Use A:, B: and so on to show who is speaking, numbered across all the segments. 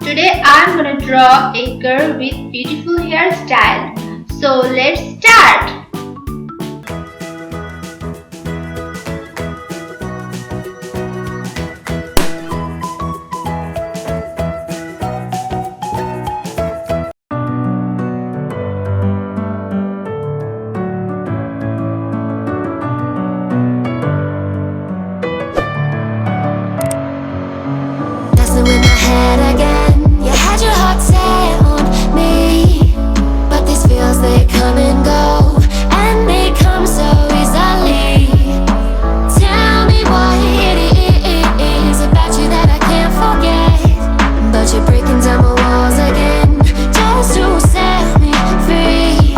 A: Today I'm gonna draw a girl with beautiful hairstyle. So let's start!
B: Messing with my head again. You had your heart set on me, but these feels, they come and go, and they come so easily. Tell me what it is about you that I can't forget, but you're breaking down my walls again, just to set me free.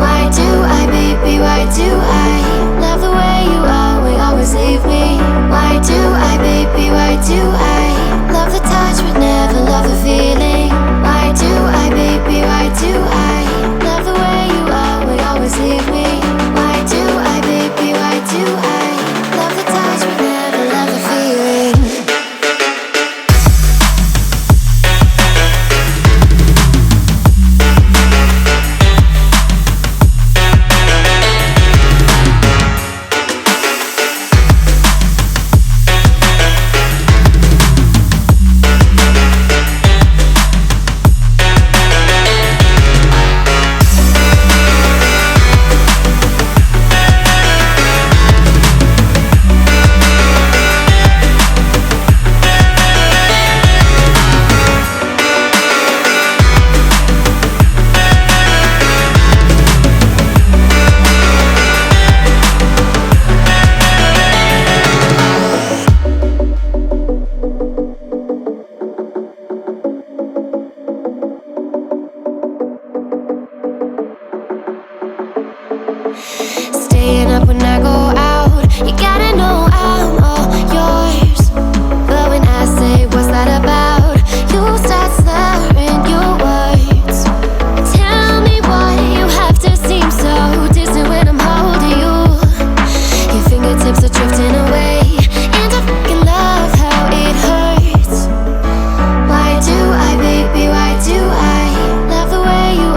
B: Why do I, baby, why do I love the way you always leave me? Why do I, baby, why do I love the touch but never love the feeling? Why do I, baby, why do I love the way you always leave me? Why do I, baby, why do I love the touch but never love the feeling? Staying up when I go out, you gotta know I'm all yours. But when I say what's that about, you start slurring your words. Tell me why you have to seem so distant when I'm holding you. Your fingertips are drifting away, and I fucking love how it hurts. Why do I, baby, why do I love the way you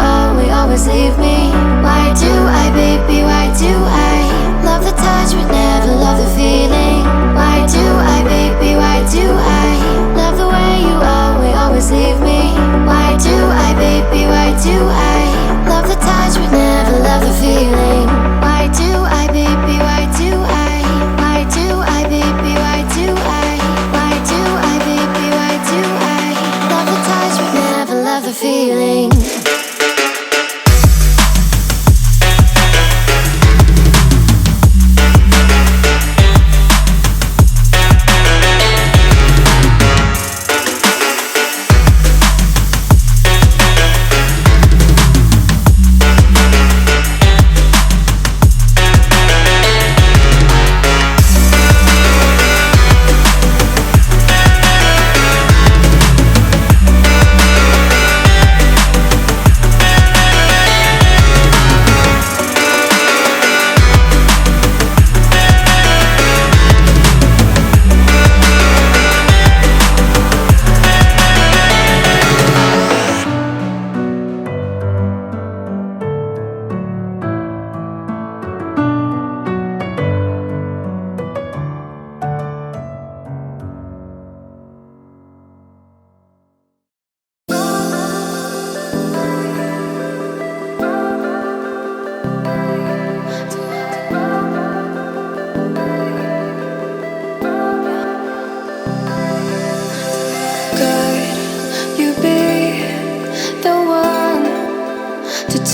B: always leave me? Why do I, baby, why do I love the touch but never love the feeling? Why do I, baby, why do I love the way you always leave me? Why do I, baby, why do I love the touch but never love the feeling? Why do I, baby, why do I? Why do I, baby, why do I? Why do I, baby, why do I love the touch but never love the feeling?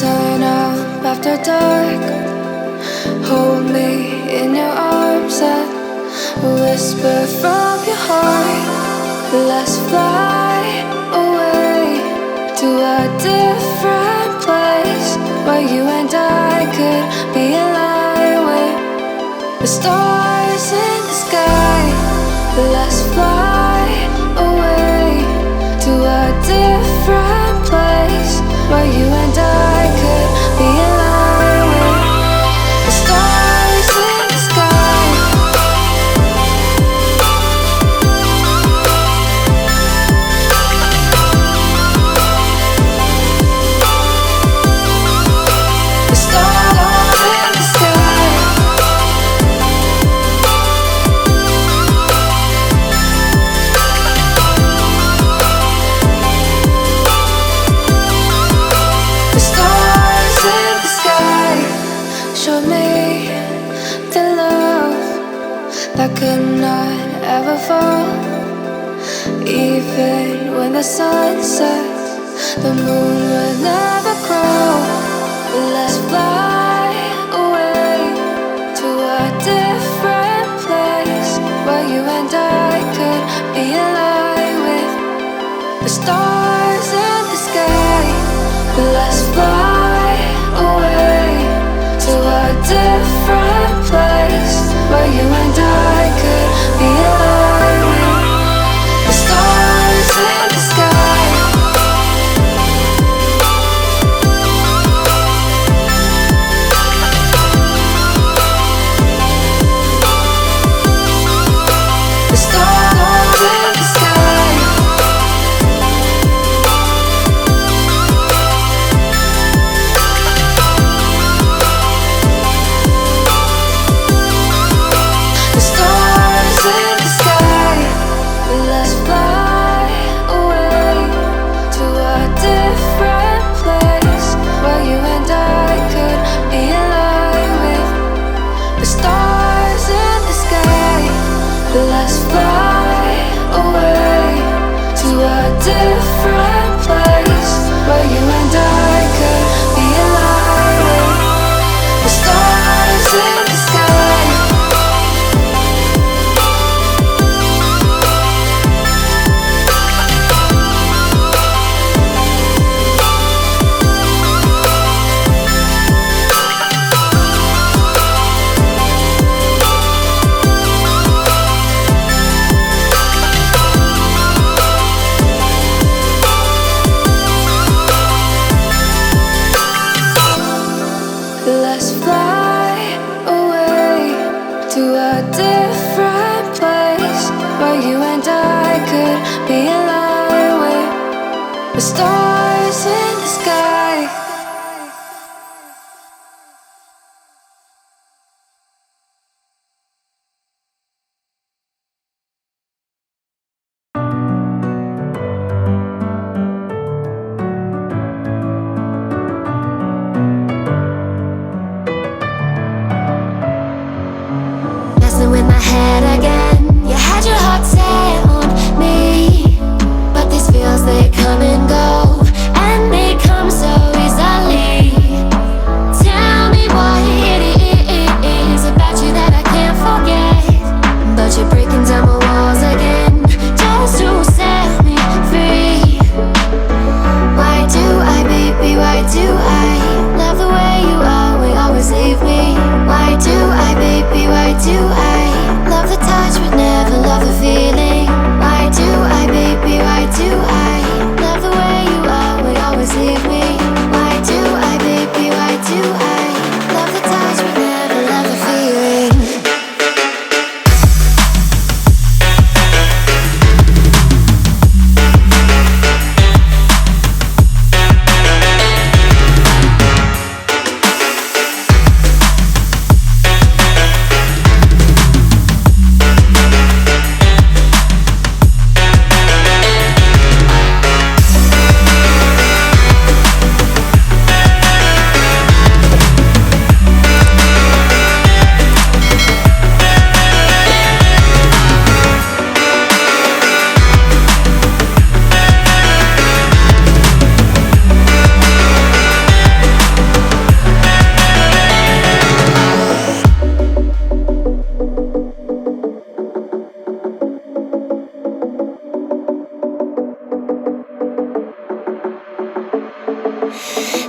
B: Turn up after dark. Hold me in your arms and whisper from your heart. Let's fly away to a different place where you and I could be aligned with the stars in the sky. Let's fly away to a different place where you and I could be aligned with the stars in the sky. could not ever fall. Even when the sun sets, the moon would never grow. Let's fly away to a different place where you and I could be alive with the stars in the sky. Let's fly away to a different place where you and I could be alive with the stars in the sky. The stars in the sky. The stars in the sky. Let's fly away to a different place where you and I could be alive with the stars in the sky. Let's fly away to a different place where you and I could be alive with the stars in the sky. Let's fly away to a different place where you and I could be alive with the stars in the sky. Messing with my head again. You had your heart set on me, but these feels, they come and go, and they come so easily. Tell me what it is about you that I can't forget, but you're breaking down my walls again just to set me free. Why do I, baby, why do I love the way you always leave me? Why do I, baby, why do I love the touch but never love the feeling? Why do I, baby, why do I love the way you always leave me? Why do I, baby, why do I love the touch but never love the feeling?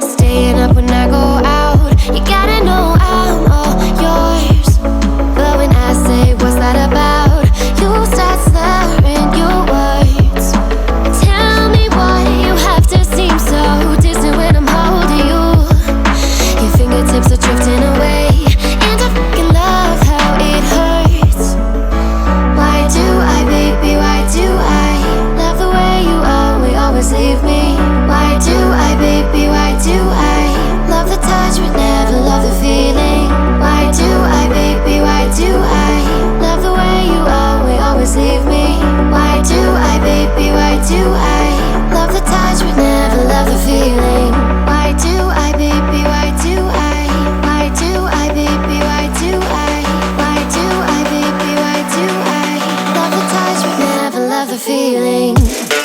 B: Staying up when I go out, you gotta know I'm all yours. But when I say what's that about, you start slurring your words. Tell me why you have to seem so distant when I'm holding you. Your fingertips are drifting away, and I fucking love how it hurts. Why do I, baby, why do I love the way you always leave me? Why do I, baby, why do I love the feeling.